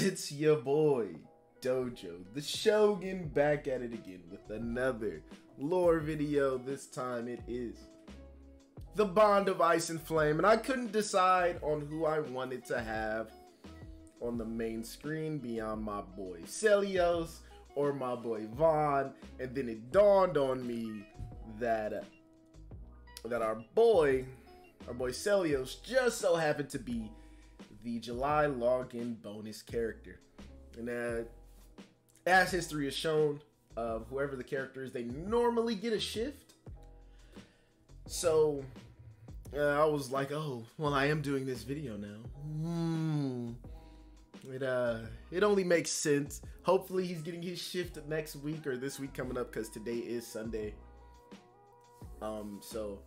It's your boy, Dojo, the Shogun, back at it again with another lore video. This time it is the Bond of Ice and Flame, and I couldn't decide on who I wanted to have on the main screen beyond my boy Celios or my boy Vaughn, and then it dawned on me that our boy Celios just so happened to be the July login bonus character. And as history has shown, whoever the character is, they normally get a shift. So I was like, oh, well, I am doing this video now. It only makes sense. Hopefully he's getting his shift next week or this week coming up, because today is Sunday. So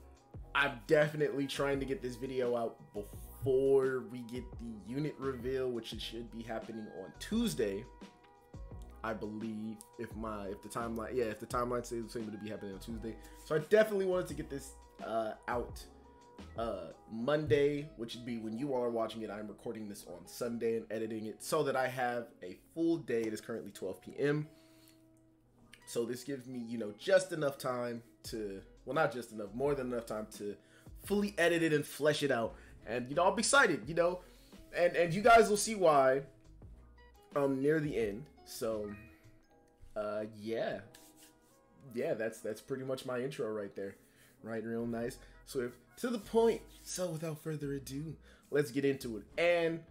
I'm definitely trying to get this video out before we get the unit reveal, which it should be happening on Tuesday, I believe. If the timeline says it's going to be happening on Tuesday. So I definitely wanted to get this out Monday, which would be when you all are watching it. I'm recording this on Sunday and editing it so that I have a full day. It is currently 12 p.m. So this gives me, just enough time to, well, not just enough, more than enough time to fully edit it and flesh it out. And, I'll be excited, and you guys will see why near the end. So, yeah, that's pretty much my intro right there. Right, real nice, swift, to the point. So without further ado, let's get into it. And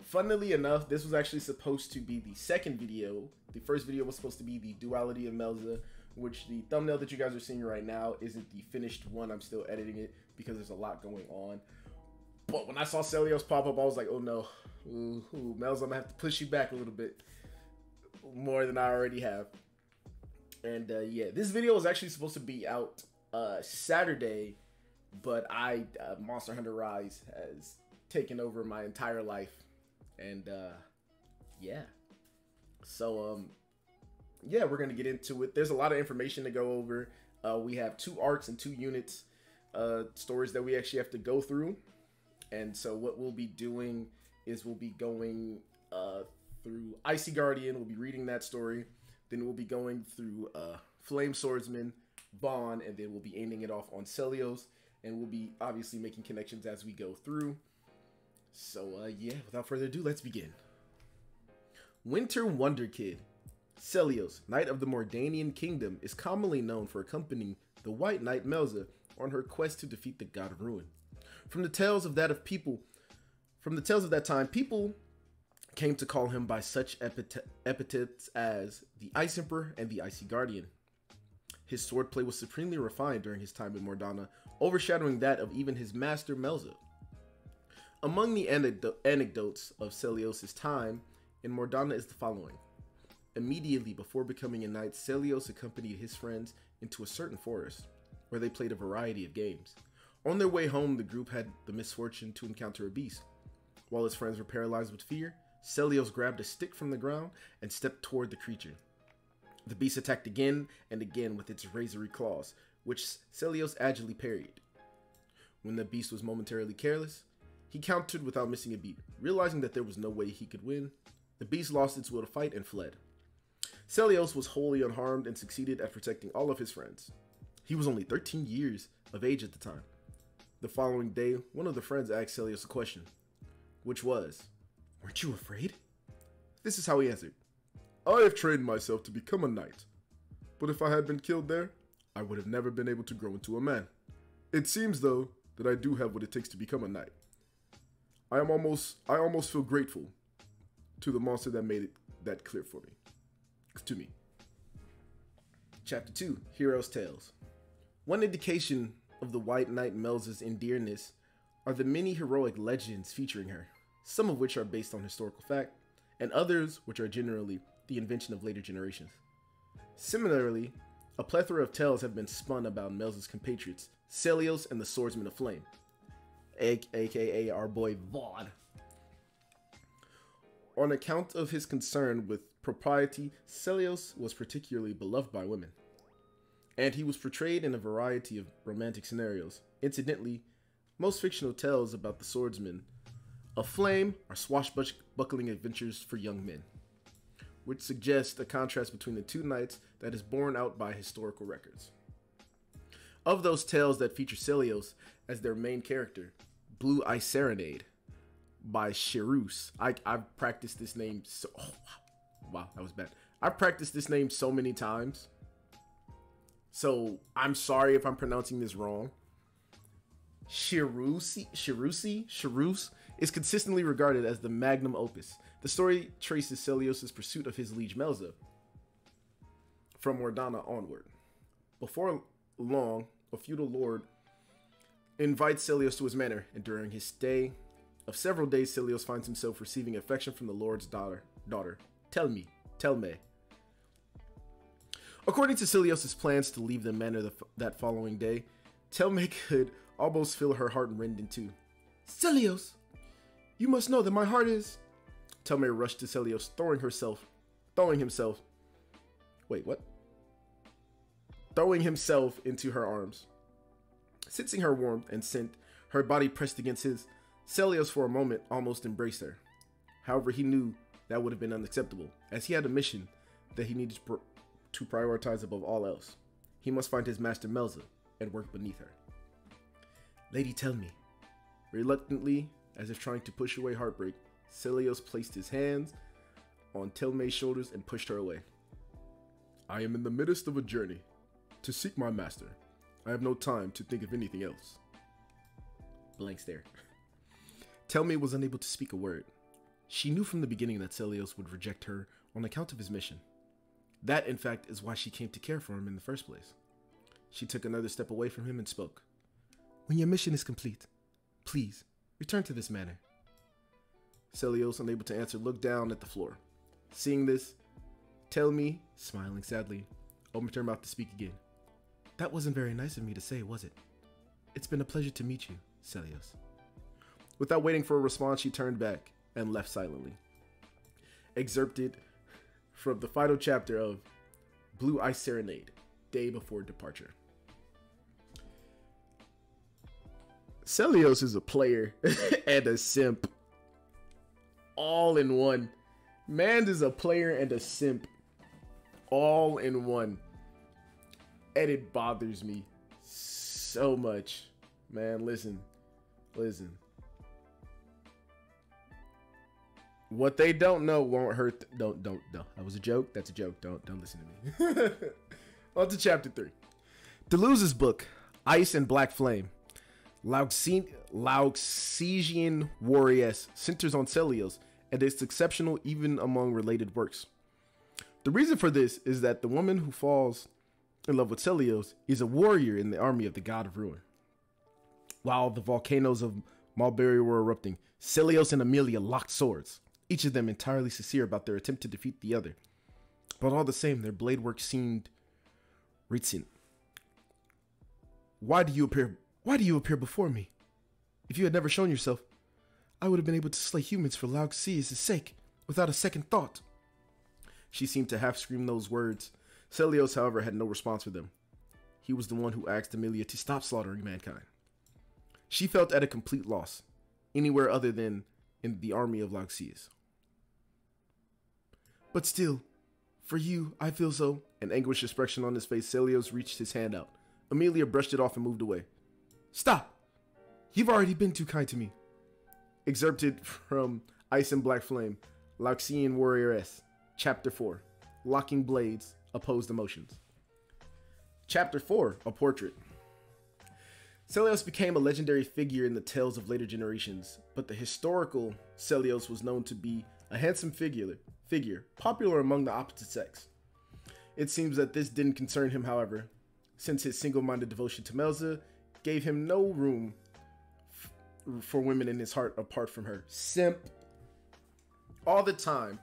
funnily enough, this was actually supposed to be the second video. The first video was supposed to be the duality of Melza, which the thumbnail that you guys are seeing right now isn't the finished one. I'm still editing it because there's a lot going on. But when I saw Celios pop up, I was like, oh no, Melza, I'm gonna have to push you back a little bit more than I already have. And yeah, this video was actually supposed to be out Saturday, but Monster Hunter Rise has taken over my entire life. And yeah, so yeah, we're gonna get into it. There's a lot of information to go over. We have 2 arcs and 2 units, stories that we actually have to go through. And so what we'll be doing is we'll be going through Icy Guardian. We'll be reading that story. Then we'll be going through Flame Swordsman, Bond, and then we'll be ending it off on Celios. And we'll be obviously making connections as we go through. So yeah, without further ado, let's begin. Winter Wonder Kid. Celios, Knight of the Mordanian Kingdom, is commonly known for accompanying the White Knight Melza on her quest to defeat the God of Ruin. From the tales of that time, people came to call him by such epithets as the Ice Emperor and the Icy Guardian. His swordplay was supremely refined during his time in Mordana, overshadowing that of even his master Melza. Among the anecdotes of Celios' time in Mordana is the following. Immediately before becoming a knight, Celios accompanied his friends into a certain forest, where they played a variety of games. On their way home, the group had the misfortune to encounter a beast. While his friends were paralyzed with fear, Celios grabbed a stick from the ground and stepped toward the creature. The beast attacked again and again with its razory claws, which Celios agilely parried. When the beast was momentarily careless, he countered without missing a beat. Realizing that there was no way he could win, the beast lost its will to fight and fled. Celios was wholly unharmed and succeeded at protecting all of his friends. He was only 13 years of age at the time. The following day, one of the friends asked Celios a question, which was, "Weren't you afraid?" This is how he answered. "I have trained myself to become a knight, but if I had been killed there, I would have never been able to grow into a man. It seems, though, that I do have what it takes to become a knight. I almost feel grateful to the monster that made it that clear for me. To me." Chapter 2, Heroes' Tales. One indication of the White Knight Melza's endearness are the many heroic legends featuring her, some of which are based on historical fact, and others which are generally the invention of later generations. Similarly, a plethora of tales have been spun about Melza's compatriots, Celios and the Swordsman of Flame, aka our boy Vaughn. On account of his concern with propriety, Celios was particularly beloved by women, and he was portrayed in a variety of romantic scenarios. Incidentally, most fictional tales about the Swordsman Aflame are swashbuckling adventures for young men, which suggests a contrast between the two knights that is borne out by historical records. Of those tales that feature Celios as their main character, Blue Eye Serenade by Shirus. I've practiced this name so... Oh, wow, that was bad. I've practiced this name so many times. So, I'm sorry if I'm pronouncing this wrong. Shirus is consistently regarded as the magnum opus. The story traces Celios' pursuit of his liege Melza from Mordana onward. Before long, a feudal lord invites Celios to his manor, and during his stay of several days, Celios finds himself receiving affection from the lord's daughter. Telme. According to Celios' plans to leave the manor that following day, Telme could almost feel her heart rend in two. Celios, you must know that my heart is... Telme rushed to Celios, throwing himself into her arms. Sensing her warmth and scent, her body pressed against his, Celios for a moment almost embraced her. However, he knew that would have been unacceptable, as he had a mission that he needed to prioritize above all else. He must find his master Melza and work beneath her. Lady, tell me. Reluctantly, as if trying to push away heartbreak, Celios placed his hands on Telme's shoulders and pushed her away. I am in the midst of a journey to seek my master. I have no time to think of anything else. Blank stare. Telme was unable to speak a word. She knew from the beginning that Celios would reject her on account of his mission. That, in fact, is why she came to care for him in the first place. She took another step away from him and spoke. When your mission is complete, please, return to this manor. Celios, unable to answer, looked down at the floor. Seeing this, Telme, smiling sadly, opened her mouth to speak again. That wasn't very nice of me to say, was it? It's been a pleasure to meet you, Celios. Without waiting for a response, she turned back and left silently. Excerpted from the final chapter of Blue Eye Serenade, Day Before Departure. Celios is a player and a simp. All in one. Man is a player and a simp. All in one. And it bothers me so much. Man, listen. What they don't know won't hurt. Don't. No, that was a joke. That's a joke. Don't listen to me. On to chapter 3. Deleuze's book, Ice and Black Flame. Lougsean Warriors centers on Celios, and it's exceptional even among related works. The reason for this is that the woman who falls in love with Celios is a warrior in the army of the god of ruin. While the volcanoes of Mulberry were erupting, Celios and Amelia locked swords, each of them entirely sincere about their attempt to defeat the other. But all the same, their blade work seemed recent. Why do you appear before me? If you had never shown yourself, I would have been able to slay humans for Lougseus' sake, without a second thought. She seemed to half scream those words. Celios, however, had no response for them. He was the one who asked Amelia to stop slaughtering mankind. She felt at a complete loss, anywhere other than in the army of Lougseus. But still, for you, I feel so. An anguished expression on his face, Celios reached his hand out. Amelia brushed it off and moved away. Stop! You've already been too kind to me. Excerpted from Ice and Black Flame, Lougsean Warrioress, Chapter 4, Locking Blades, Opposed Emotions. Chapter 4, A Portrait. Celios became a legendary figure in the tales of later generations, but the historical Celios was known to be a handsome figure popular among the opposite sex. It seems that this didn't concern him, however, since his single-minded devotion to Melza gave him no room for women in his heart apart from her. Simp. All the time.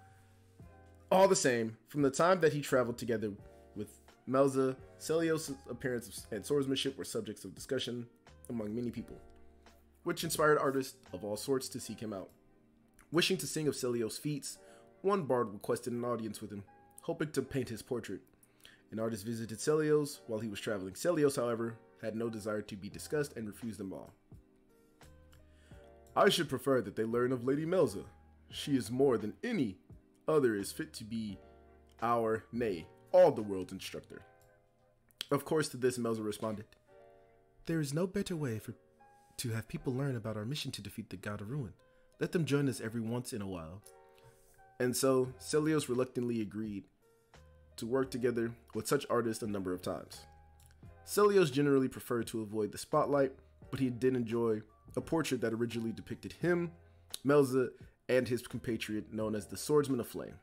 All the same, from the time that he traveled together with Melza, Celios' appearance and swordsmanship were subjects of discussion among many people, which inspired artists of all sorts to seek him out. Wishing to sing of Celios' feats, one bard requested an audience with him, hoping to paint his portrait. An artist visited Celios while he was traveling. Celios, however, had no desire to be discussed and refused them all. I should prefer that they learn of Lady Melza. She is more than any other is fit to be our, nay, all the world's instructor. Of course, to this Melza responded, there is no better way to have people learn about our mission to defeat the God of Ruin. Let them join us every once in a while. And so, Celios reluctantly agreed to work together with such artists a number of times. Celios generally preferred to avoid the spotlight, but he did enjoy a portrait that originally depicted him, Melza, and his compatriot known as the Swordsman of Flame.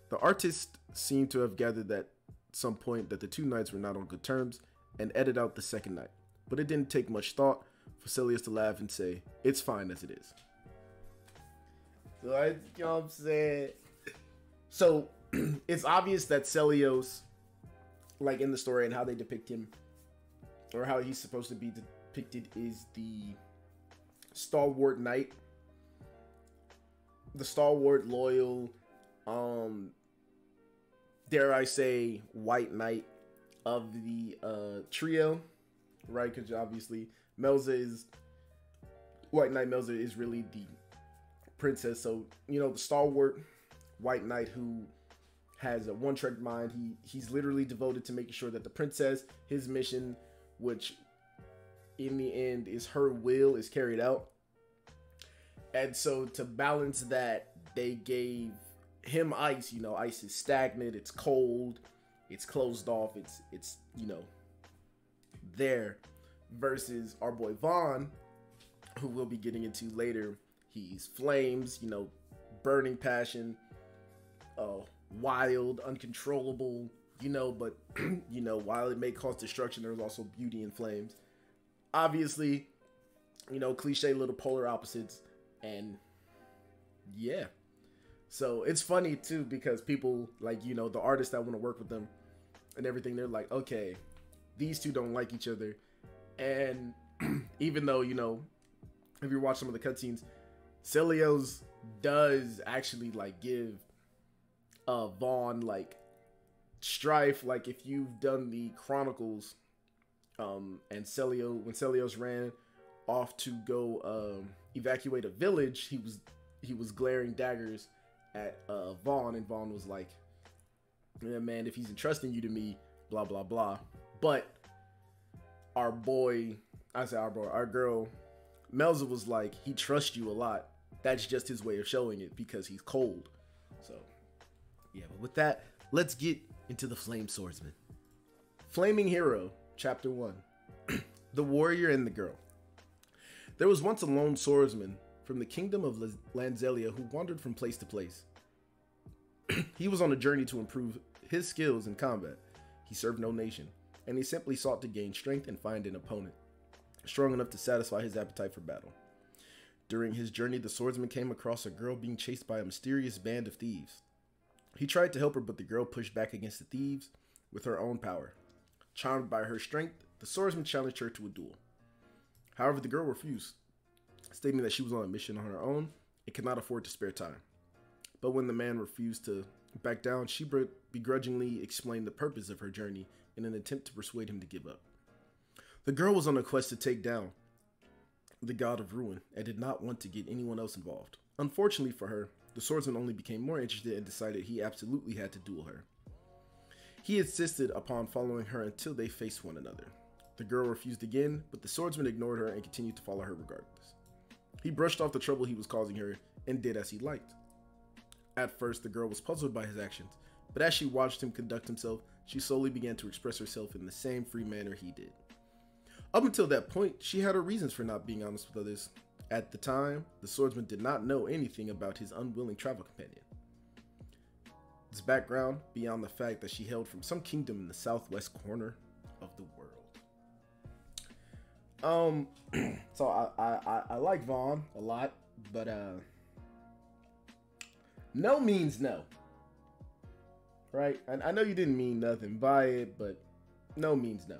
The artist seemed to have gathered at some point that the two knights were not on good terms and edited out the second night, but it didn't take much thought for Celios to laugh and say, it's fine as it is. So, you know what I'm saying? So, it's obvious that Celios, like in the story and how they depict him, or how he's supposed to be depicted, is the stalwart knight. The stalwart, loyal, dare I say, white knight of the trio, right? Because obviously Melza is, White Knight Melza is really the princess. So, you know, the stalwart white knight who has a one-track mind. He's literally devoted to making sure that the princess, his mission, which in the end is her will, is carried out. And so to balance that, they gave him ice. You know, ice is stagnant, it's cold, it's closed off, it's you know, there. Versus our boy Vaughn, who we'll be getting into later. He's flames, you know, burning passion, wild, uncontrollable, you know, but you know, while it may cause destruction, there's also beauty in flames. Obviously, you know, cliche little polar opposites. And yeah, so it's funny too, because people, like, you know, the artists that want to work with them and everything, they're like, okay, these two don't like each other. And even though, you know, if you watch some of the cutscenes, Celios does actually like give Vaughn like strife. Like if you've done the Chronicles, and when Celios ran off to go evacuate a village, he was glaring daggers at Vaughn, and Vaughn was like, yeah, man, if he's entrusting you to me, blah blah blah. But our girl Melza was like, he trusts you a lot. That's just his way of showing it, because he's cold. So yeah, but with that, let's get into the Flame Swordsman. Flaming Hero, Chapter 1. The Warrior and the Girl. There was once a lone swordsman from the kingdom of Granzelia who wandered from place to place. He was on a journey to improve his skills in combat. He served no nation, and he simply sought to gain strength and find an opponent strong enough to satisfy his appetite for battle. During his journey, the swordsman came across a girl being chased by a mysterious band of thieves. He tried to help her, but the girl pushed back against the thieves with her own power. Charmed by her strength, the swordsman challenged her to a duel. However, the girl refused, stating that she was on a mission on her own and could not afford to spare time. But when the man refused to back down, she begrudgingly explained the purpose of her journey in an attempt to persuade him to give up. The girl was on a quest to take down the God of Ruin and did not want to get anyone else involved. Unfortunately for her, the swordsman only became more interested and decided he absolutely had to duel her. He insisted upon following her until they faced one another. The girl refused again, but the swordsman ignored her and continued to follow her regardless. He brushed off the trouble he was causing her and did as he liked. At first, the girl was puzzled by his actions, but as she watched him conduct himself, she slowly began to express herself in the same free manner he did. Up until that point, she had her reasons for not being honest with others. At the time, the swordsman did not know anything about his unwilling travel companion. His background, beyond the fact that she hailed from some kingdom in the southwest corner of the world. So I like Vaughn a lot, but no means no. Right? I know you didn't mean nothing by it, but no means no.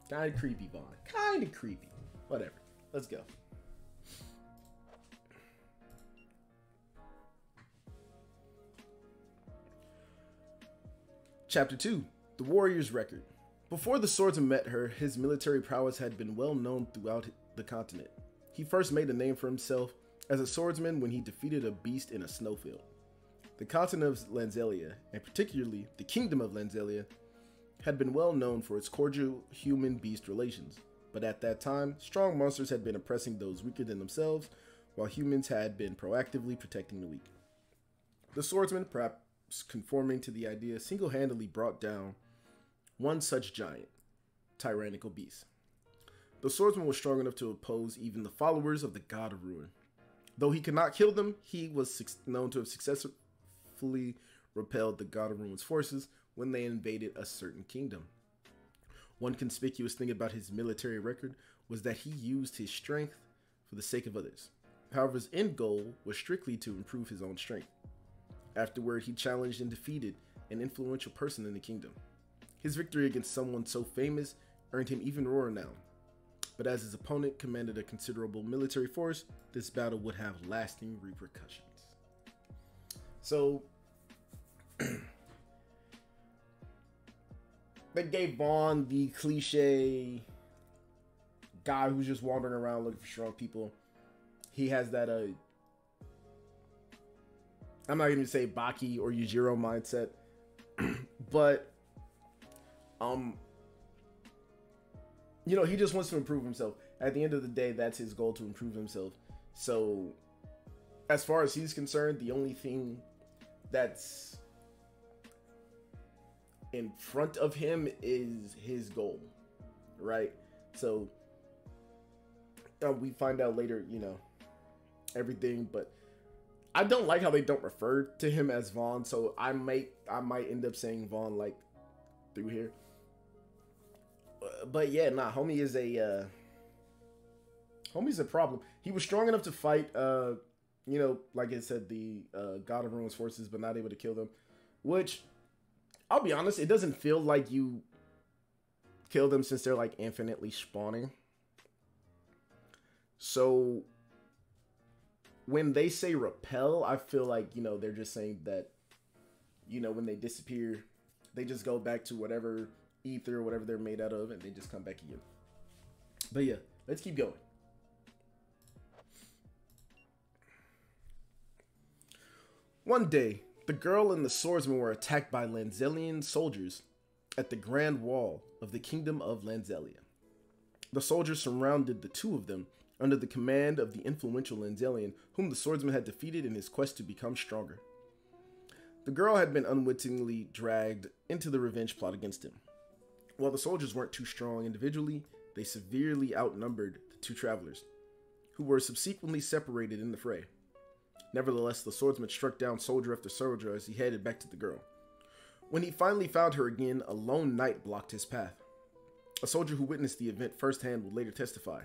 Kind of creepy, Vaughn. Kind of creepy. Whatever. Let's go. Chapter 2. The Warrior's Record. Before the swordsman met her, his military prowess had been well known throughout the continent. He first made a name for himself as a swordsman when he defeated a beast in a snowfield. The continent of Granzelia, and particularly the kingdom of Granzelia, had been well known for its cordial human-beast relations, but at that time, strong monsters had been oppressing those weaker than themselves, while humans had been proactively protecting the weak. The swordsman, perhaps conforming to the idea, single-handedly brought down one such giant, tyrannical beast. The swordsman was strong enough to oppose even the followers of the God of Ruin. Though he could not kill them, he was known to have successfully repelled the God of Ruin's forces when they invaded a certain kingdom. One conspicuous thing about his military record was that he used his strength for the sake of others. However, his end goal was strictly to improve his own strength. Afterward, he challenged and defeated an influential person in the kingdom. His victory against someone so famous earned him even more renown. But as his opponent commanded a considerable military force, this battle would have lasting repercussions. So, they gave Vaughn the cliche guy who's just wandering around looking for strong people. He has that, I'm not even say Baki or Yujiro mindset, but, you know, he just wants to improve himself. At the end of the day, that's his goal, to improve himself. So, as far as he's concerned, the only thing that's in front of him is his goal, right? So, we find out later, you know, everything, but I don't like how they don't refer to him as Vaughn, so I might end up saying Vaughn, like, through here. But yeah, nah, homie's a problem. He was strong enough to fight, you know, like I said, the God of Ruin's forces, but not able to kill them. Which, I'll be honest, it doesn't feel like you kill them since they're like infinitely spawning. So, when they say repel, I feel like, you know, they're just saying that, you know, when they disappear, they just go back to whatever ether or whatever they're made out of, and they just come back again. But yeah, let's keep going. One day, the girl and the swordsman were attacked by Granzelian soldiers at the grand wall of the kingdom of Granzelia. The soldiers surrounded the two of them under the command of the influential Granzelian, whom the swordsman had defeated in his quest to become stronger. The girl had been unwittingly dragged into the revenge plot against him. While the soldiers weren't too strong individually, they severely outnumbered the two travelers, who were subsequently separated in the fray. Nevertheless, the swordsman struck down soldier after soldier as he headed back to the girl. When he finally found her again, a lone knight blocked his path. A soldier who witnessed the event firsthand would later testify.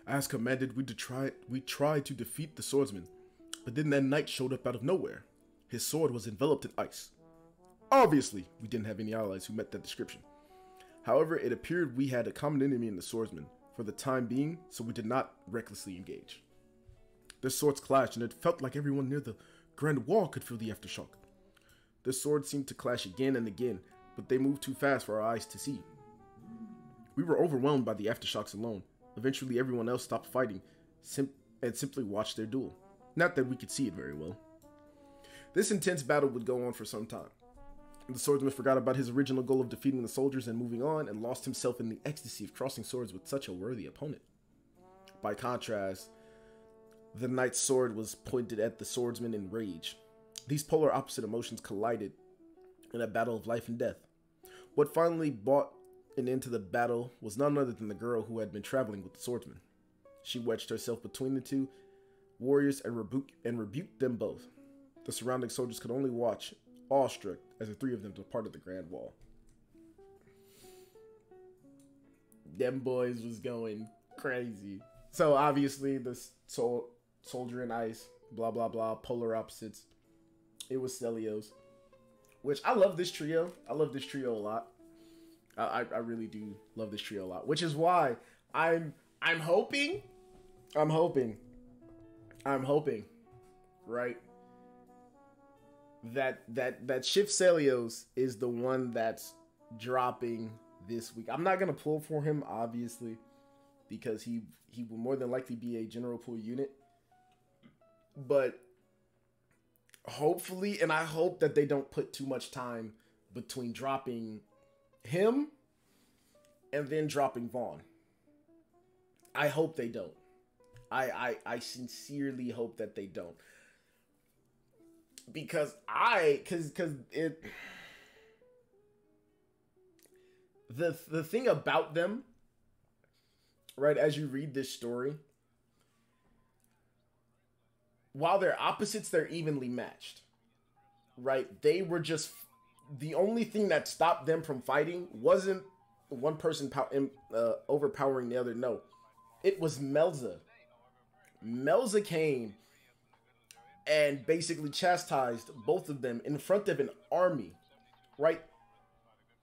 As commanded, we tried to defeat the swordsman, but then that knight showed up out of nowhere. His sword was enveloped in ice. Obviously, we didn't have any allies who met that description. However, it appeared we had a common enemy in the swordsman for the time being, so we did not recklessly engage. Their swords clashed, and it felt like everyone near the grand wall could feel the aftershock. The swords seemed to clash again and again, but they moved too fast for our eyes to see. We were overwhelmed by the aftershocks alone. Eventually, everyone else stopped fighting and simply watched their duel. Not that we could see it very well. This intense battle would go on for some time. The swordsman forgot about his original goal of defeating the soldiers and moving on, and lost himself in the ecstasy of crossing swords with such a worthy opponent. By contrast, the knight's sword was pointed at the swordsman in rage. These polar opposite emotions collided in a battle of life and death. What finally brought an end to the battle was none other than the girl who had been traveling with the swordsman. She wedged herself between the two warriors and rebuked them both. The surrounding soldiers could only watch, awestruck, as the three of them departed the grand wall. Them boys was going crazy. So obviously the soldier in ice, blah blah blah, polar opposites. It was Celios, which I love this trio. I love this trio a lot. I really do love this trio a lot, which is why I'm hoping, right, that Shift Celios is the one that's dropping this week. I'm not gonna pull for him, obviously, because he will more than likely be a general pool unit. But hopefully, and I hope that they don't put too much time between dropping him and then dropping Vaughn. I hope they don't. I sincerely hope that they don't. Because the thing about them, right, as you read this story, while they're opposites, they're evenly matched, right? They were just, the only thing that stopped them from fighting wasn't one person overpowering the other. No, it was Melza. Melza came and basically chastised both of them in front of an army, right?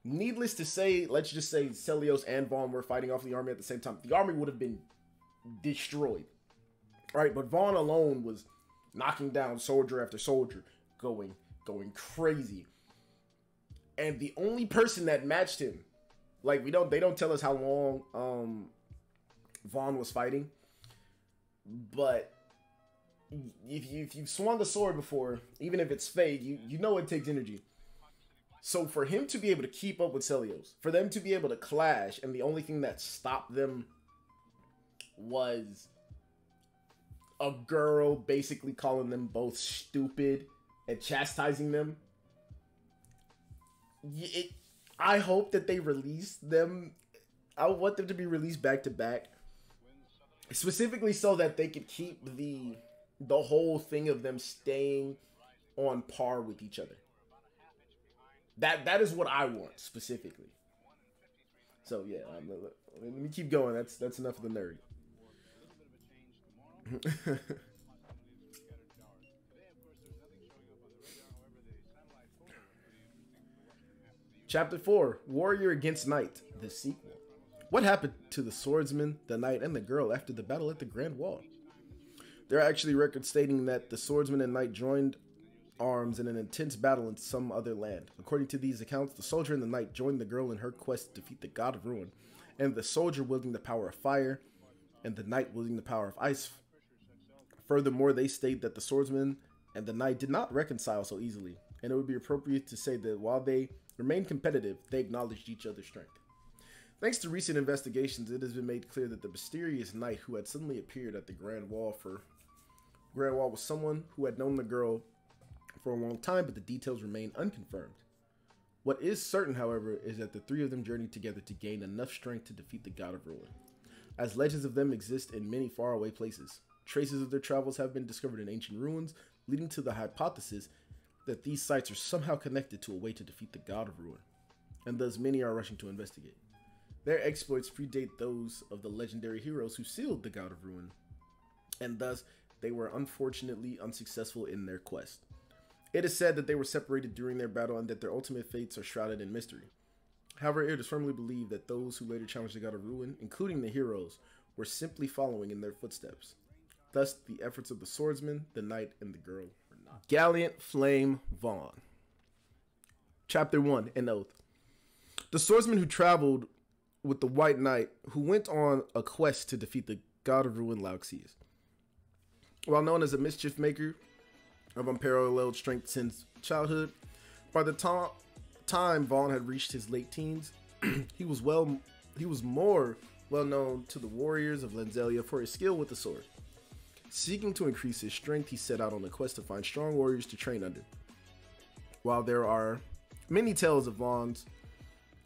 Needless to say, let's just say Celios and Vaughn were fighting off the army at the same time. The army would have been destroyed, right? But Vaughn alone was knocking down soldier after soldier, going crazy. And the only person that matched him, like, they don't tell us how long Vaughn was fighting, but if you've swung the sword before, even if it's fake, you know it takes energy. So for him to be able to keep up with Celios, for them to be able to clash, and the only thing that stopped them was a girl basically calling them both stupid and chastising them. I hope that they release them. I want them to be released back to back, specifically so that they could keep the whole thing of them staying on par with each other. That is what I want specifically. So yeah, let me keep going. That's enough of the nerd. Chapter 4, Warrior Against Knight, the sequel. What happened to the swordsman, the knight, and the girl after the battle at the Grand Wall? There are actually records stating that the swordsman and knight joined arms in an intense battle in some other land. According to these accounts, the soldier and the knight joined the girl in her quest to defeat the god of ruin, and the soldier wielding the power of fire, and the knight wielding the power of ice. Furthermore, they state that the swordsman and the knight did not reconcile so easily, and it would be appropriate to say that while they remained competitive, they acknowledged each other's strength. Thanks to recent investigations, it has been made clear that the mysterious knight who had suddenly appeared at the Grand Wall was someone who had known the girl for a long time, but the details remain unconfirmed. What is certain, however, is that the three of them journeyed together to gain enough strength to defeat the god of ruin. As legends of them exist in many faraway places, traces of their travels have been discovered in ancient ruins, leading to the hypothesis that these sites are somehow connected to a way to defeat the god of ruin, and thus many are rushing to investigate. Their exploits predate those of the legendary heroes who sealed the god of ruin, and thus they were unfortunately unsuccessful in their quest. It is said that they were separated during their battle and that their ultimate fates are shrouded in mystery. However, it is firmly believed that those who later challenged the god of ruin, including the heroes, were simply following in their footsteps. Thus, the efforts of the swordsman, the knight, and the girl were not. Gallant Flame Vaughn. Chapter 1, An Oath. The swordsman who traveled with the white knight, who went on a quest to defeat the god of ruin, Lougseus. While known as a mischief maker of unparalleled strength since childhood, by the time Vaughn had reached his late teens, he was more well known to the warriors of Granzelia for his skill with the sword. Seeking to increase his strength, he set out on a quest to find strong warriors to train under. While there are many tales of Vaughn's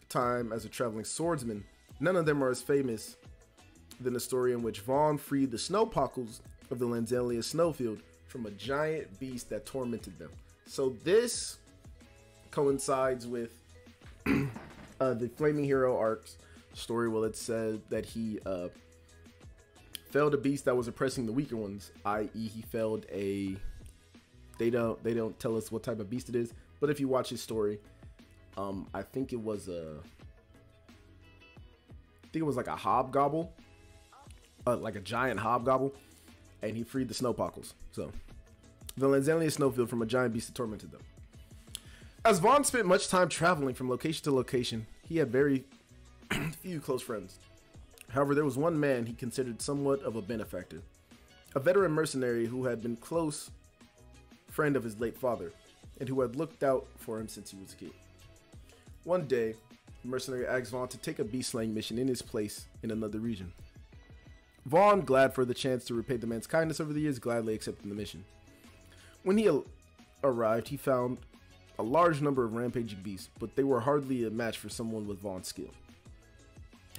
time as a traveling swordsman, none of them are as famous than the story in which Vaughn freed the snowpockles of the Granzelia snowfield from a giant beast that tormented them. So this coincides with the Flaming Hero arc's story. Well, it said that he felled a beast that was oppressing the weaker ones, i.e. he felled a... They don't tell us what type of beast it is, but if you watch his story, I think it was like a hobgobble, like a giant hobgobble, and he freed the snowpockles. So the Granzelia snowfield from a giant beast that tormented them. As Vaughn spent much time traveling from location to location, he had very few close friends. However, there was one man he considered somewhat of a benefactor, a veteran mercenary who had been close friend of his late father, and who had looked out for him since he was a kid. One day, the mercenary asked Vaughn to take a beast-slaying mission in his place in another region. Vaughn, glad for the chance to repay the man's kindness over the years, gladly accepted the mission. When he arrived, he found a large number of rampaging beasts, but they were hardly a match for someone with Vaughn's skill.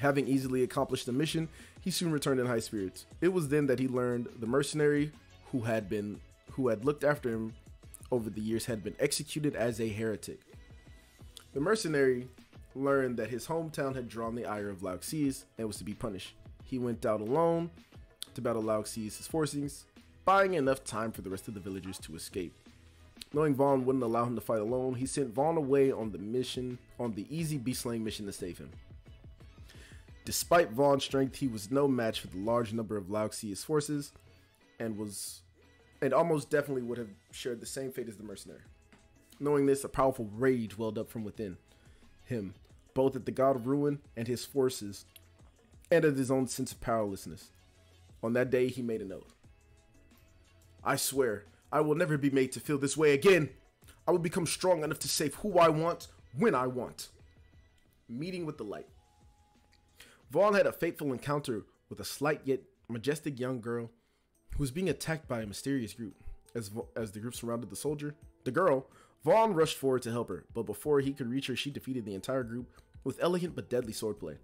Having easily accomplished the mission, he soon returned in high spirits. It was then that he learned the mercenary who had looked after him over the years had been executed as a heretic. The mercenary learned that his hometown had drawn the ire of Lougseus and was to be punished. He went out alone to battle Lougseus' forces, buying enough time for the rest of the villagers to escape. Knowing Vaughn wouldn't allow him to fight alone, he sent Vaughn away on the easy beast-slaying mission to save him. Despite Vaughn's strength, he was no match for the large number of Lougseus' forces, and almost definitely would have shared the same fate as the mercenary. Knowing this, a powerful rage welled up from within him, both at the god of ruin and his forces, and at his own sense of powerlessness. On that day, he made an oath. "I swear, I will never be made to feel this way again. I will become strong enough to save who I want, when I want." Meeting with the light. Vaughn had a fateful encounter with a slight yet majestic young girl who was being attacked by a mysterious group. As the group surrounded the girl, Vaughn rushed forward to help her, but before he could reach her, she defeated the entire group with elegant but deadly swordplay.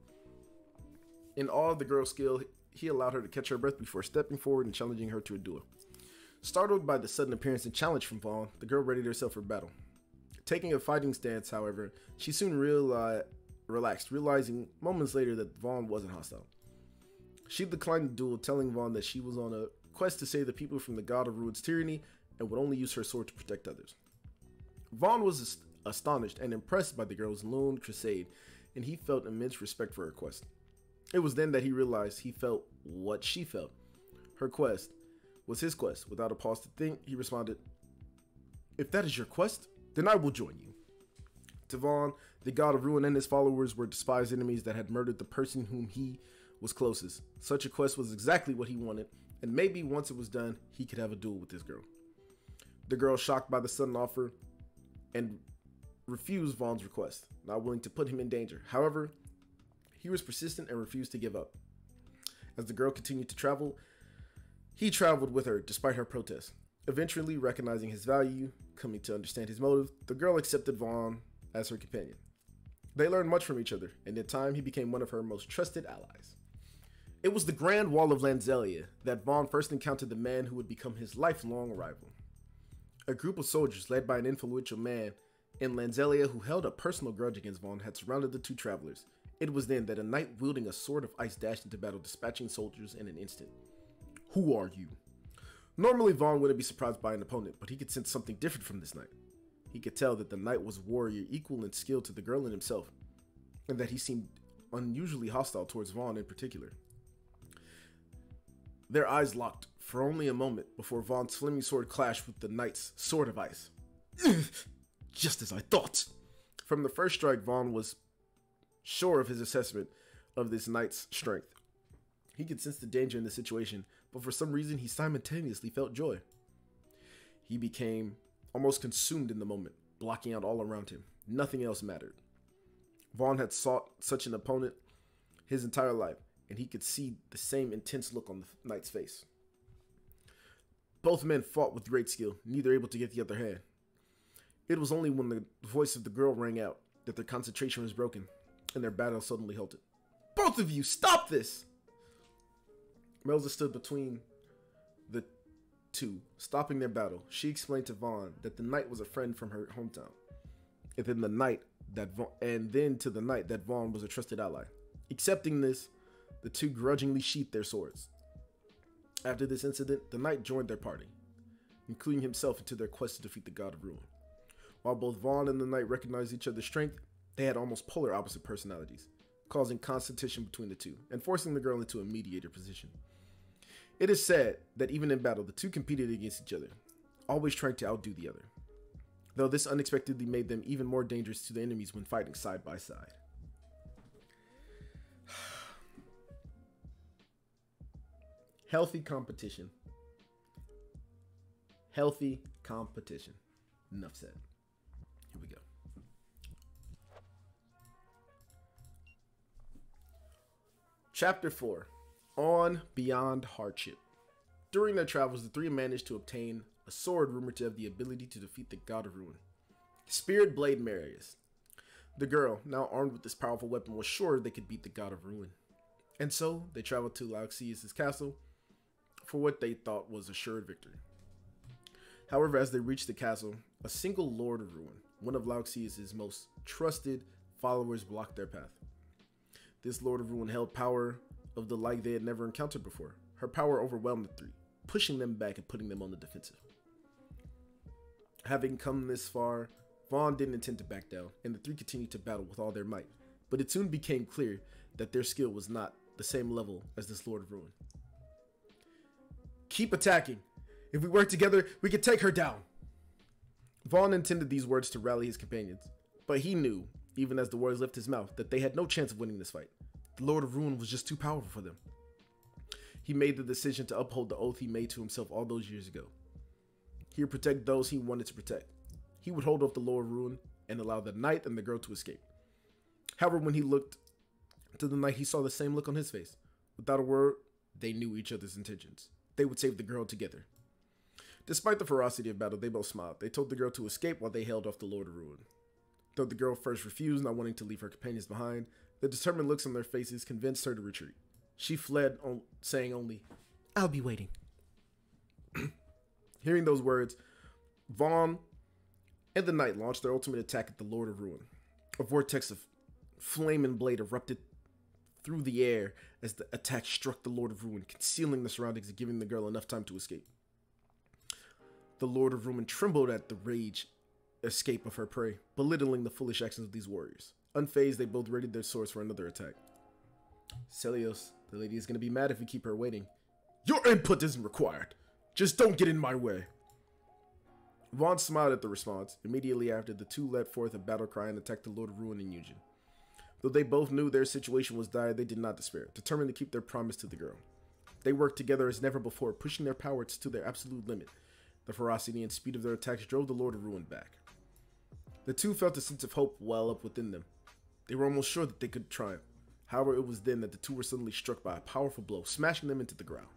In awe of the girl's skill, he allowed her to catch her breath before stepping forward and challenging her to a duel. Startled by the sudden appearance and challenge from Vaughn, the girl readied herself for battle. Taking a fighting stance, however, she soon relaxed, realizing moments later that Vaughn wasn't hostile. She declined the duel, telling Vaughn that she was on a quest to save the people from the god of ruin's tyranny and would only use her sword to protect others. Vaughn was astonished and impressed by the girl's lone crusade, and he felt immense respect for her quest. It was then that he realized he felt what she felt. Her quest was his quest. Without a pause to think, he responded, "If that is your quest, then I will join you." To Vaughn, the god of ruin and his followers were despised enemies that had murdered the person whom he was closest. Such a quest was exactly what he wanted, and maybe once it was done, he could have a duel with this girl. The girl, shocked by the sudden offer, and refused Vaughn's request, not willing to put him in danger. However, he was persistent and refused to give up. As the girl continued to travel, he traveled with her despite her protest. Eventually, recognizing his value, coming to understand his motive, the girl accepted Vaughn as her companion. They learned much from each other, and in time, he became one of her most trusted allies. It was the Grand Wall of Granzelia that Vaughn first encountered the man who would become his lifelong rival. A group of soldiers led by an influential man in Granzelia who held a personal grudge against Vaughn had surrounded the two travelers. It was then that a knight wielding a sword of ice dashed into battle, dispatching soldiers in an instant. "Who are you?" Normally, Vaughn wouldn't be surprised by an opponent, but he could sense something different from this knight. He could tell that the knight was a warrior equal in skill to the girl and himself, and that he seemed unusually hostile towards Vaughn in particular. Their eyes locked for only a moment before Vaughn's flaming sword clashed with the knight's sword of ice. "Just as I thought." From the first strike, Vaughn was sure of his assessment of this knight's strength. He could sense the danger in the situation, but for some reason he simultaneously felt joy. He became almost consumed in the moment, blocking out all around him. Nothing else mattered. Vaughn had sought such an opponent his entire life, and he could see the same intense look on the knight's face. Both men fought with great skill, neither able to get the other hand. It was only when the voice of the girl rang out that their concentration was broken, and their battle suddenly halted. "Both of you, stop this!" Melza stood between the two, stopping their battle. She explained to Vaughn that the knight was a friend from her hometown, and then to the knight that Vaughn was a trusted ally. Accepting this, the two grudgingly sheathed their swords. After this incident, the knight joined their party, including himself into their quest to defeat the god of ruin. While both Vaughn and the knight recognized each other's strength, they had almost polar opposite personalities, causing constant tension between the two, and forcing the girl into a mediator position. It is said that even in battle, the two competed against each other, always trying to outdo the other, though this unexpectedly made them even more dangerous to the enemies when fighting side by side. Healthy competition. Healthy competition. Enough said. Here we go. Chapter 4. On Beyond Hardship. During their travels, the three managed to obtain a sword rumored to have the ability to defeat the God of Ruin, Spirit Blade Marius. The girl, now armed with this powerful weapon, was sure they could beat the God of Ruin. And so, they traveled to Lougseus' castle for what they thought was assured victory. However, as they reached the castle, a single Lord of Ruin, one of Lougseus' most trusted followers, blocked their path. This Lord of Ruin held power of the like they had never encountered before. Her power overwhelmed the three, pushing them back and putting them on the defensive. Having come this far, Vaughn didn't intend to back down, and the three continued to battle with all their might. But it soon became clear that their skill was not the same level as this Lord of Ruin. Keep attacking. If we work together, we can take her down. Vaughn intended these words to rally his companions, but he knew, even as the words left his mouth, that they had no chance of winning this fight. The Lord of Ruin was just too powerful for them. He made the decision to uphold the oath he made to himself all those years ago. He would protect those he wanted to protect. He would hold off the Lord of Ruin and allow the knight and the girl to escape. However, when he looked to the knight, he saw the same look on his face. Without a word, they knew each other's intentions. They would save the girl together. Despite the ferocity of battle, they both smiled. They told the girl to escape while they held off the Lord of Ruin. Though the girl first refused, not wanting to leave her companions behind, the determined looks on their faces convinced her to retreat. She fled, saying only, "I'll be waiting." Hearing those words, Vaughn and the knight launched their ultimate attack at the Lord of Ruin. A vortex of flame and blade erupted through the air as the attack struck the Lord of Ruin, concealing the surroundings and giving the girl enough time to escape. The Lord of Ruin trembled at the rage escape of her prey, belittling the foolish actions of these warriors. Unfazed, they both readied their swords for another attack. Celios, the lady is going to be mad if we keep her waiting. Your input isn't required. Just don't get in my way. Vaughn smiled at the response. Immediately after, the two let forth a battle cry and attacked the Lord of Ruin in unison. Though they both knew their situation was dire, they did not despair, determined to keep their promise to the girl. They worked together as never before, pushing their powers to their absolute limit. The ferocity and speed of their attacks drove the Lord of Ruin back. The two felt a sense of hope well up within them. They were almost sure that they could triumph. However, it was then that the two were suddenly struck by a powerful blow, smashing them into the ground.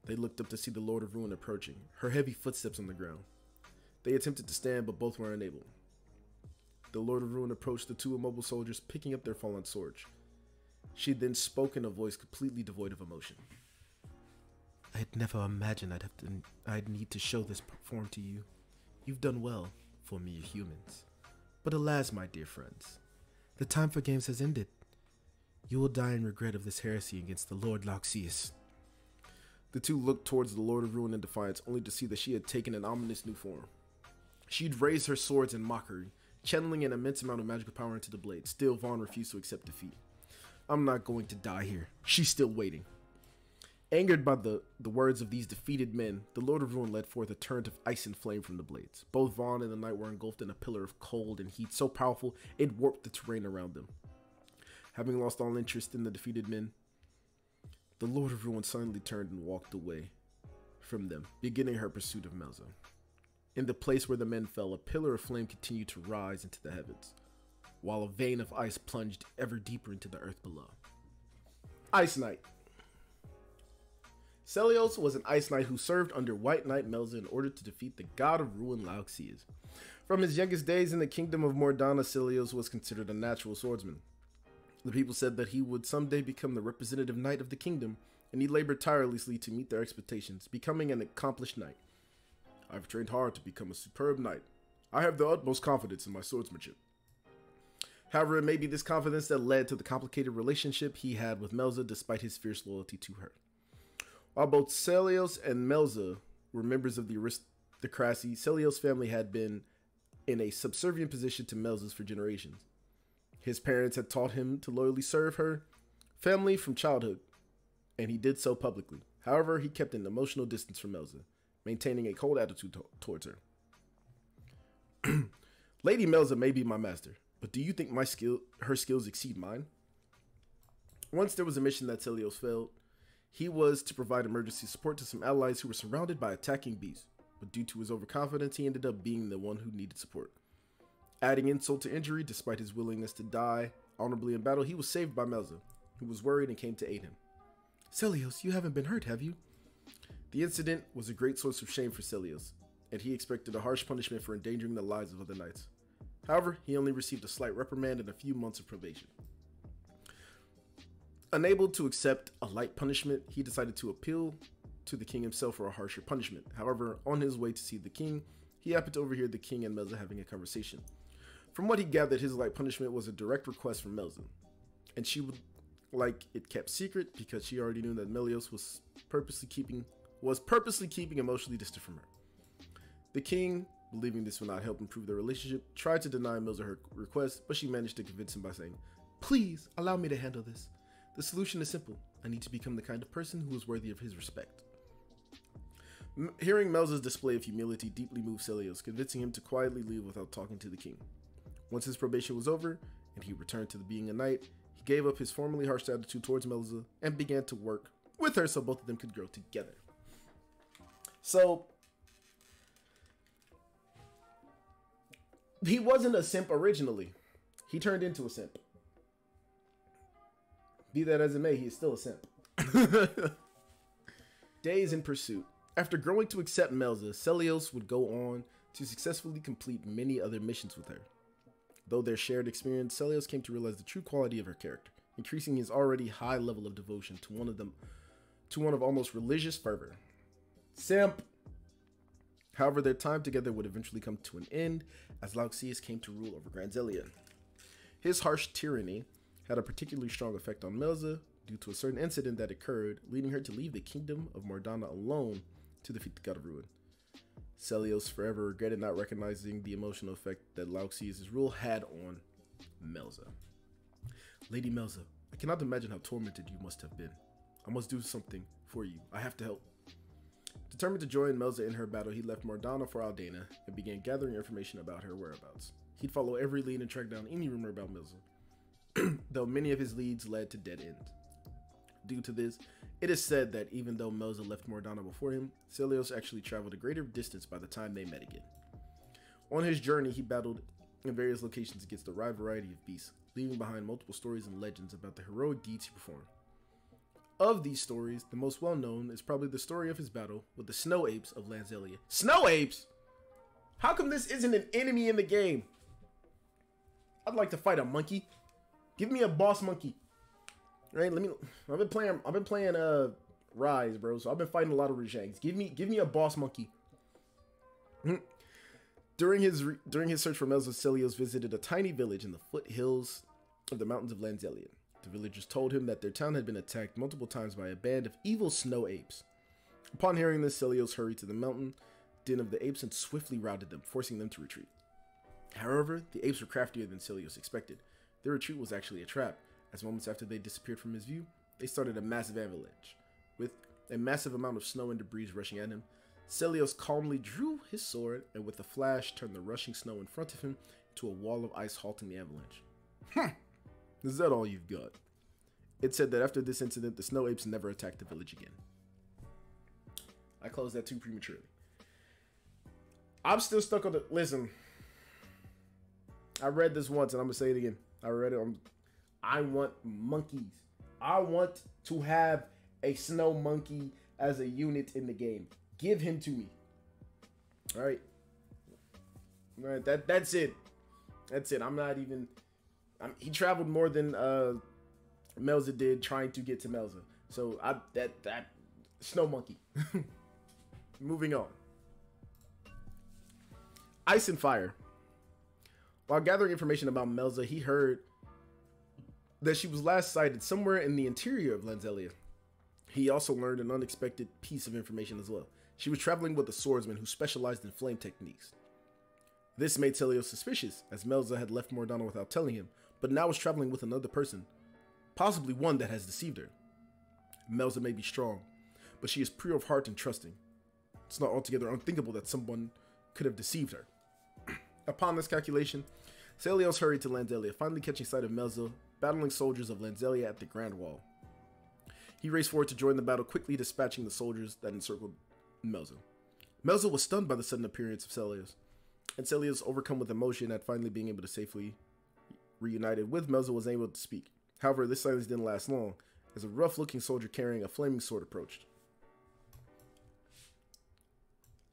They looked up to see the Lord of Ruin approaching, her heavy footsteps on the ground. They attempted to stand, but both were unable. The Lord of Ruin approached the two immobile soldiers, picking up their fallen swords. She then spoke in a voice completely devoid of emotion. I had never imagined I'd need to show this form to you. You've done well for mere humans. But alas, my dear friends, the time for games has ended. You will die in regret of this heresy against the Lord Lougseus. The two looked towards the Lord of Ruin in defiance, only to see that she had taken an ominous new form. She'd raised her swords in mockery, channeling an immense amount of magical power into the blade. Still, Vaughn refused to accept defeat. I'm not going to die here. She's still waiting. Angered by the words of these defeated men, the Lord of Ruin led forth a torrent of ice and flame from the blades. Both Vaughn and the knight were engulfed in a pillar of cold and heat so powerful it warped the terrain around them. Having lost all interest in the defeated men, the Lord of Ruin suddenly turned and walked away from them, beginning her pursuit of Melza. In the place where the men fell, a pillar of flame continued to rise into the heavens, while a vein of ice plunged ever deeper into the earth below. Ice Knight. Celios was an Ice Knight who served under White Knight Melza in order to defeat the God of Ruin Lougseus. From his youngest days in the kingdom of Mordana, Celios was considered a natural swordsman. The people said that he would someday become the representative knight of the kingdom, and he labored tirelessly to meet their expectations, becoming an accomplished knight. I've trained hard to become a superb knight. I have the utmost confidence in my swordsmanship. However, it may be this confidence that led to the complicated relationship he had with Melza despite his fierce loyalty to her. While both Celios and Melza were members of the aristocracy, Celios' family had been in a subservient position to Melza's for generations. His parents had taught him to loyally serve her family from childhood, and he did so publicly. However, he kept an emotional distance from Melza, maintaining a cold attitude towards her. Lady Melza may be my master, but do you think her skills exceed mine? Once there was a mission that Celios failed. He was to provide emergency support to some allies who were surrounded by attacking beasts, but due to his overconfidence, he ended up being the one who needed support. Adding insult to injury, despite his willingness to die honorably in battle, he was saved by Melza, who was worried and came to aid him. Celios, you haven't been hurt, have you? The incident was a great source of shame for Celios, and he expected a harsh punishment for endangering the lives of other knights. However, he only received a slight reprimand and a few months of probation. Unable to accept a light punishment, he decided to appeal to the king himself for a harsher punishment. However, on his way to see the king, he happened to overhear the king and Melza having a conversation. From what he gathered, his light punishment was a direct request from Melza, and she would like it kept secret because she already knew that Melios was purposely keeping emotionally distant from her. The king, believing this would not help improve their relationship, tried to deny Melza her request, but she managed to convince him by saying, "Please, allow me to handle this. The solution is simple. I need to become the kind of person who is worthy of his respect." Hearing Melza's display of humility deeply moved Celios, convincing him to quietly leave without talking to the king. Once his probation was over, and he returned to being a knight, he gave up his formerly harsh attitude towards Melza and began to work with her so both of them could grow together. So, he wasn't a simp originally. He turned into a simp. Be that as it may, he is still a simp. Days in pursuit. After growing to accept Melza, Celios would go on to successfully complete many other missions with her. Though their shared experience, Celios came to realize the true quality of her character, increasing his already high level of devotion to one of almost religious fervor. Simp! However, their time together would eventually come to an end as Lougseus came to rule over Granzelia. His harsh tyranny had a particularly strong effect on Melza due to a certain incident that occurred, leading her to leave the kingdom of Mordana alone to defeat the God of Ruin. Celios forever regretted not recognizing the emotional effect that Lougseus' rule had on Melza. Lady Melza, I cannot imagine how tormented you must have been. I must do something for you. I have to help. Determined to join Melza in her battle, he left Mordana for Aldana and began gathering information about her whereabouts. He'd follow every lead and track down any rumor about Melza, though many of his leads led to dead ends. Due to this, it is said that even though Melza left Mordana before him, Celios actually traveled a greater distance by the time they met again. On his journey, he battled in various locations against a wide variety of beasts, leaving behind multiple stories and legends about the heroic deeds he performed. Of these stories, the most well-known is probably the story of his battle with the snow apes of Granzelia. Snow apes? How come this isn't an enemy in the game? I'd like to fight a monkey. Give me a boss monkey. Right? I've been playing Rise, bro. So I've been fighting a lot of Rishangs. Give me a boss monkey. During his search for Melza, Celios visited a tiny village in the foothills of the mountains of Granzelia. The villagers told him that their town had been attacked multiple times by a band of evil snow apes. Upon hearing this, Celios hurried to the mountain den of the apes and swiftly routed them, forcing them to retreat. However, the apes were craftier than Celios expected. Their retreat was actually a trap, as moments after they disappeared from his view, they started a massive avalanche. With a massive amount of snow and debris rushing at him, Celios calmly drew his sword and with a flash turned the rushing snow in front of him into a wall of ice, halting the avalanche. Is that all you've got? It said that after this incident, the snow apes never attacked the village again. I closed that too prematurely. I'm still stuck on the... Listen. I read this once and I'm going to say it again. I read it. I want monkeys. I want to have a snow monkey as a unit in the game. Give him to me. All right. All right. That's it. That's it. I'm not even... he traveled more than Melza did trying to get to Melza. So that snow monkey. Moving on. Ice and Fire. While gathering information about Melza, he heard that she was last sighted somewhere in the interior of Granzelia. He also learned an unexpected piece of information as well. She was traveling with a swordsman who specialized in flame techniques. This made Celios suspicious, as Melza had left Mordana without telling him, but now was traveling with another person, possibly one that has deceived her. Melza may be strong, but she is pure of heart and trusting. It's not altogether unthinkable that someone could have deceived her. Upon this calculation, Celios hurried to Granzelia, finally catching sight of Melza battling soldiers of Granzelia at the Grand Wall. He raced forward to join the battle, quickly dispatching the soldiers that encircled Melza. Melza was stunned by the sudden appearance of Celios, and Celios, overcome with emotion at finally being able to safely reunited with Melza, was able to speak. However, this silence didn't last long, as a rough-looking soldier carrying a flaming sword approached.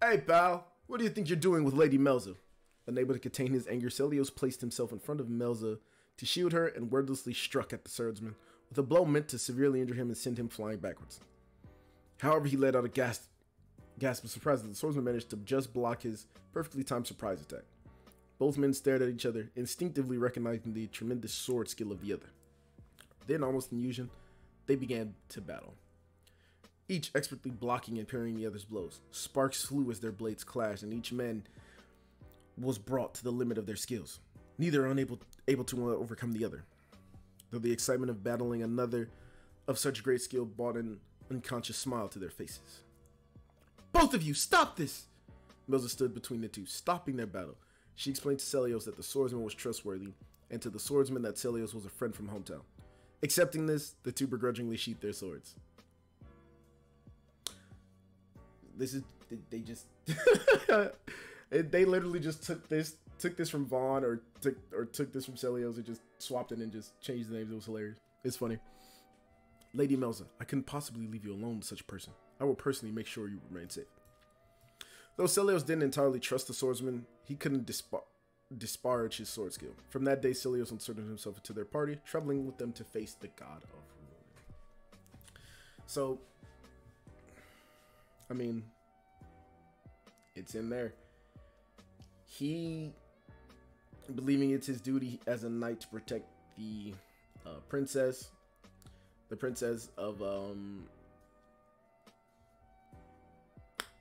"Hey, pal, what do you think you're doing with Lady Melza?" Unable to contain his anger, Celios placed himself in front of Melza to shield her and wordlessly struck at the swordsman with a blow meant to severely injure him and send him flying backwards. However, he let out a gasp of surprise as the swordsman managed to just block his perfectly timed surprise attack. Both men stared at each other, instinctively recognizing the tremendous sword skill of the other. Then, almost in unison, they began to battle, each expertly blocking and parrying the other's blows. Sparks flew as their blades clashed, and each man was brought to the limit of their skills, neither unable to overcome the other. Though the excitement of battling another of such great skill brought an unconscious smile to their faces. "Both of you, stop this!" Melza stood between the two, stopping their battle. She explained to Celios that the swordsman was trustworthy, and to the swordsman that Celios was a friend from hometown. Accepting this, the two begrudgingly sheathed their swords. They just they literally just took this from Vaughn or took this from Celios and just swapped it and just changed the names. It was hilarious. It's funny. "Lady Melza, I couldn't possibly leave you alone with such a person. I will personally make sure you remain safe." Though Celios didn't entirely trust the swordsman, he couldn't disparage his sword skill. From that day, Celios inserted himself into their party, traveling with them to face the god of ruin. So, I mean, it's in there. He, believing it's his duty as a knight to protect the princess of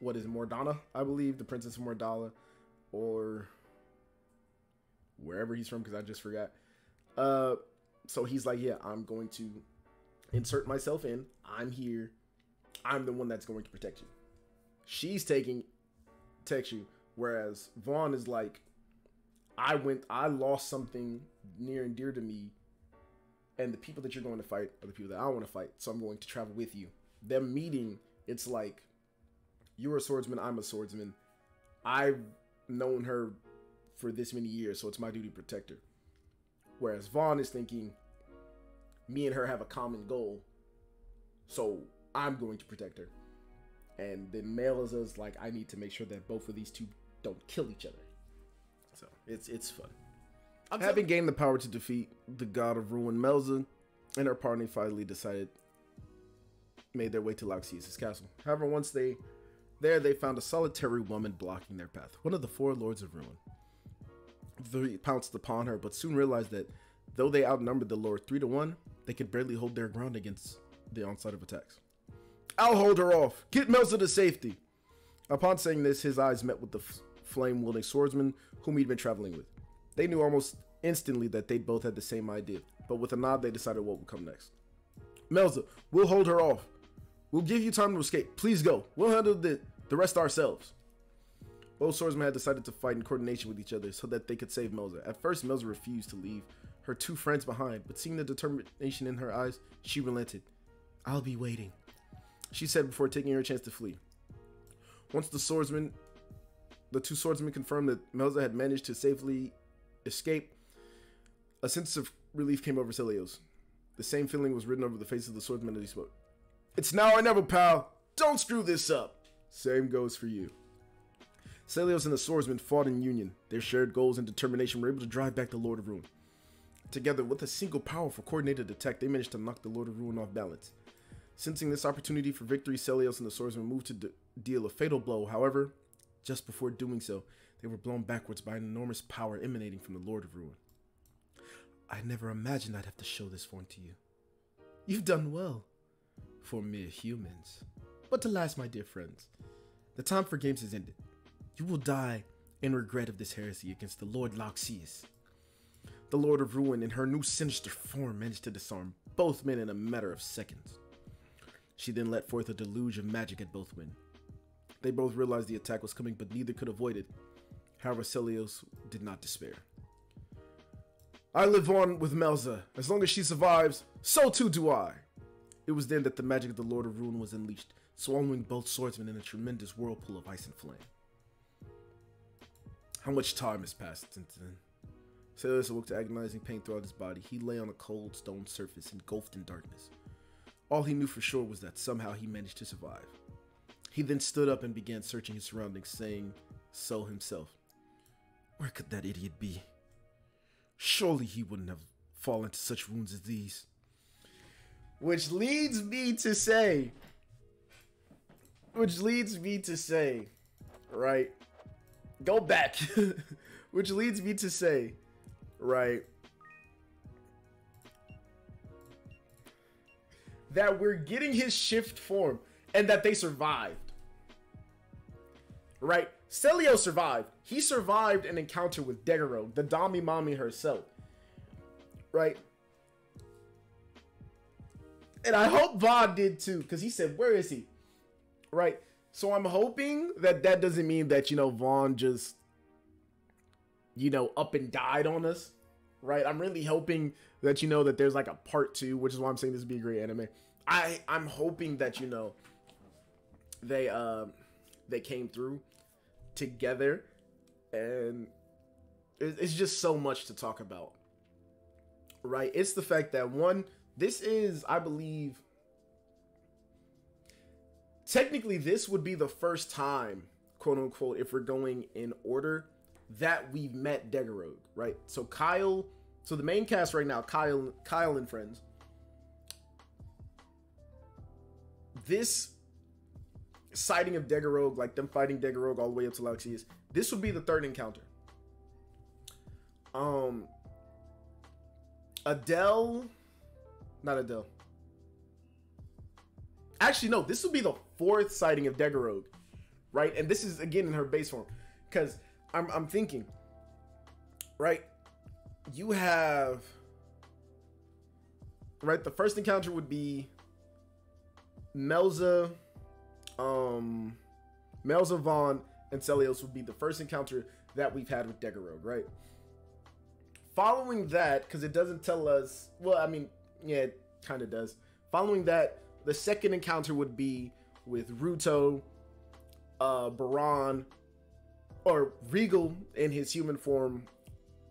what is it, Mordana, I believe, the Princess of Mordala, or wherever he's from, because I just forgot. So he's like, yeah, I'm going to insert myself in. I'm here. I'm the one that's going to protect you. She's taking you, whereas Vaughn is like, I lost something near and dear to me, and the people that you're going to fight are the people that I want to fight, so I'm going to travel with you. Them meeting, it's like, you're a swordsman, I'm a swordsman. I've known her for this many years, so it's my duty to protect her. Whereas Vaughn is thinking, me and her have a common goal, so I'm going to protect her. And then Melza's like, I need to make sure that both of these two don't kill each other. So it's fun. Having gained the power to defeat the god of ruin, Melza and her party finally made their way to Lougseus' castle. However, once they found a solitary woman blocking their path, one of the 4 lords of ruin. They pounced upon her, but soon realized that though they outnumbered the lord 3 to 1, they could barely hold their ground against the onslaught of attacks. "I'll hold her off. Get Melza to safety." Upon saying this, his eyes met with the flame-wielding swordsman whom he'd been traveling with. They knew almost instantly that they both had the same idea, but with a nod, they decided what would come next. "Melza, we'll hold her off. We'll give you time to escape. Please go. We'll handle the rest ourselves." Both swordsmen had decided to fight in coordination with each other so that they could save Melza. At first, Melza refused to leave her 2 friends behind, but seeing the determination in her eyes, she relented. "I'll be waiting," she said before taking her chance to flee. Once the 2 swordsmen confirmed that Melza had managed to safely escape, a sense of relief came over Celios. The same feeling was written over the face of the swordsman as he spoke. "It's now or never, pal. Don't screw this up." "Same goes for you." Celios and the swordsman fought in union. Their shared goals and determination were able to drive back the Lord of Ruin. Together, with a single powerful coordinated attack, they managed to knock the Lord of Ruin off balance. Sensing this opportunity for victory, Celios and the swordsman moved to deal a fatal blow. However, just before doing so, they were blown backwards by an enormous power emanating from the Lord of Ruin. "I never imagined I'd have to show this form to you. You've done well for mere humans. But alas, my dear friends, the time for games has ended. You will die in regret of this heresy against the Lord Lougseus." The Lord of Ruin, in her new sinister form, managed to disarm both men in a matter of seconds. She then let forth a deluge of magic at both men. They both realized the attack was coming, but neither could avoid it. However, Celios did not despair. "I live on with Melza. As long as she survives, so too do I." It was then that the magic of the Lord of Ruin was unleashed, swallowing both swordsmen in a tremendous whirlpool of ice and flame. How much time has passed since then? Celios awoke to agonizing pain throughout his body. He lay on a cold stone surface, engulfed in darkness. All he knew for sure was that somehow he managed to survive. He then stood up and began searching his surroundings, saying so himself. Where could that idiot be? Surely he wouldn't have fallen to such wounds as these. Which leads me to say, right? Go back. Which leads me to say, right, that we're getting his shift form and that they survived. Right? Celios survived. He survived an encounter with Degaro, the Dami Mommy herself. Right? And I hope Vaughn did too, because he said, where is he? Right? So I'm hoping that that doesn't mean that, you know, Vaughn just, you know, up and died on us. Right? I'm really hoping that, you know, that there's like a part 2, which is why I'm saying this would be a great anime. I'm hoping that, you know, they came through together, and it's just so much to talk about. Right? It's the fact that, one, this is, I believe, technically this would be the first time, quote unquote, if we're going in order, that we've met Degaro, right? So Kyle, so the main cast right now, Kyle and friends. This sighting of Degaro, like them fighting Degaro all the way up to Lougseus, this would be the third encounter. Adel, not Adel. Actually, no, this would be the fourth sighting of Degaro, right? And this is again in her base form, because I'm thinking, right? You have, right? The first encounter would be Melza, Vaughn, and Celios would be the first encounter that we've had with Degaro, right? Following that, because it doesn't tell us, well, I mean, yeah, it kind of does. Following that, the second encounter would be with Ruto, Baran, or Regal in his human form.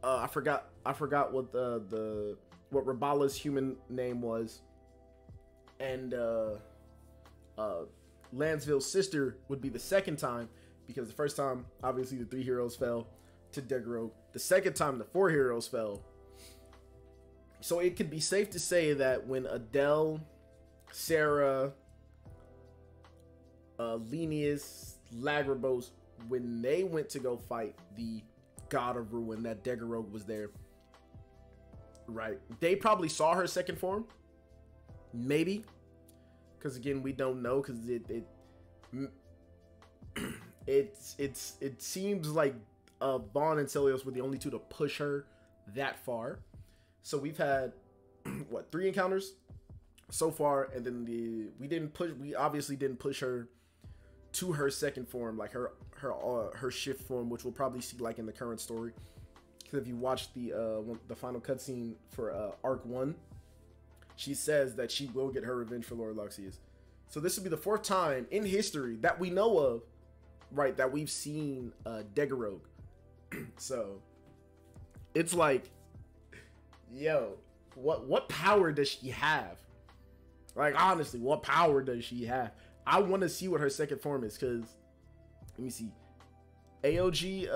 I forgot what what Rabala's human name was, and Lansville's sister would be the second time, because the first time, obviously, the 3 heroes fell to Degaro. The second time, the 4 heroes fell. So it could be safe to say that when Adel, Sarah, Linnaeus, Lagrabos, when they went to go fight the God of Ruin, that Degaro was there, right? They probably saw her second form, maybe, because again, we don't know, because it seems like Vaughn and Celios were the only 2 to push her that far. So we've had what, 3 encounters so far, and then we obviously didn't push her to her second form, like her shift form, which we'll probably see like in the current story. Because if you watch the final cutscene for Arc 1, she says that she will get her revenge for Lord Lougseus. So this will be the 4th time in history that we know of, right, that we've seen Degaro. So it's like, yo, what power does she have? Like, honestly, what power does she have? I want to see what her second form is, because let me see. AOG,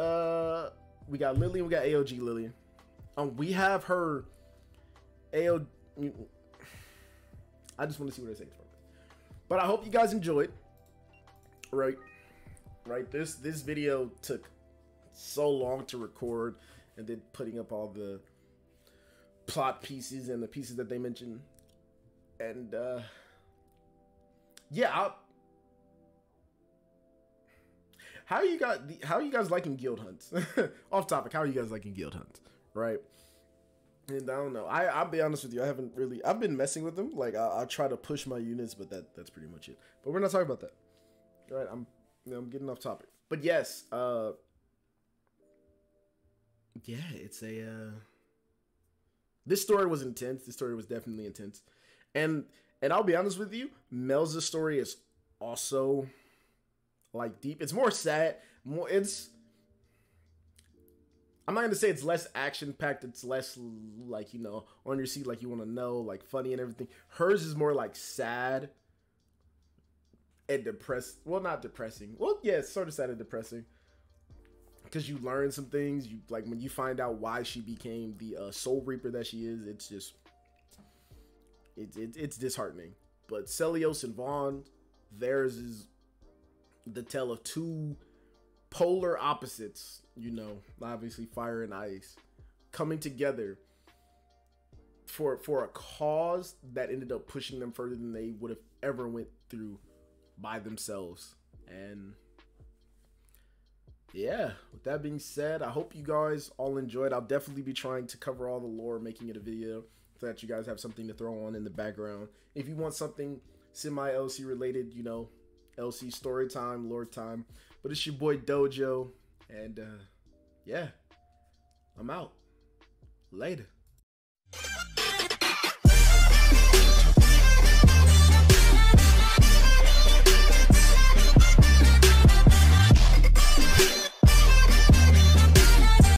we got Lillian, we got AOG Lillian. We have her AOG. I just want to see what her second form is. But I hope you guys enjoyed. Right. This video took so long to record, and then putting up all the plot pieces and the pieces that they mentioned. And yeah, how are you guys liking guild hunts? Off topic, how are you guys liking guild hunts? Right? And I don't know. I'll be honest with you. I've been messing with them. Like I'll try to push my units, but that's pretty much it. But we're not talking about that. All right? I'm getting off topic. But yes, yeah, it's a. This story was intense. This story was definitely intense, and And I'll be honest with you, Mel's story is also like deep. It's more sad. I'm not gonna say it's less action packed. It's less like, you know, on your seat, like you want to know, like funny and everything. Hers is more like sad and depressed. Well, not depressing. Well, yeah, it's sort of sad and depressing because you learn some things. You like when you find out why she became the Soul Reaper that she is. It's just it's disheartening. But Celios and Vaughn, theirs is the tale of two polar opposites, you know, obviously fire and ice, coming together for a cause that ended up pushing them further than they would have ever went through by themselves. And yeah, with that being said, I hope you guys all enjoyed. I'll definitely be trying to cover all the lore, making it a video so that you guys have something to throw on in the background. If you want something semi-LC related, you know, LC story time, lore time. But it's your boy Dojo, and yeah, I'm out. Later.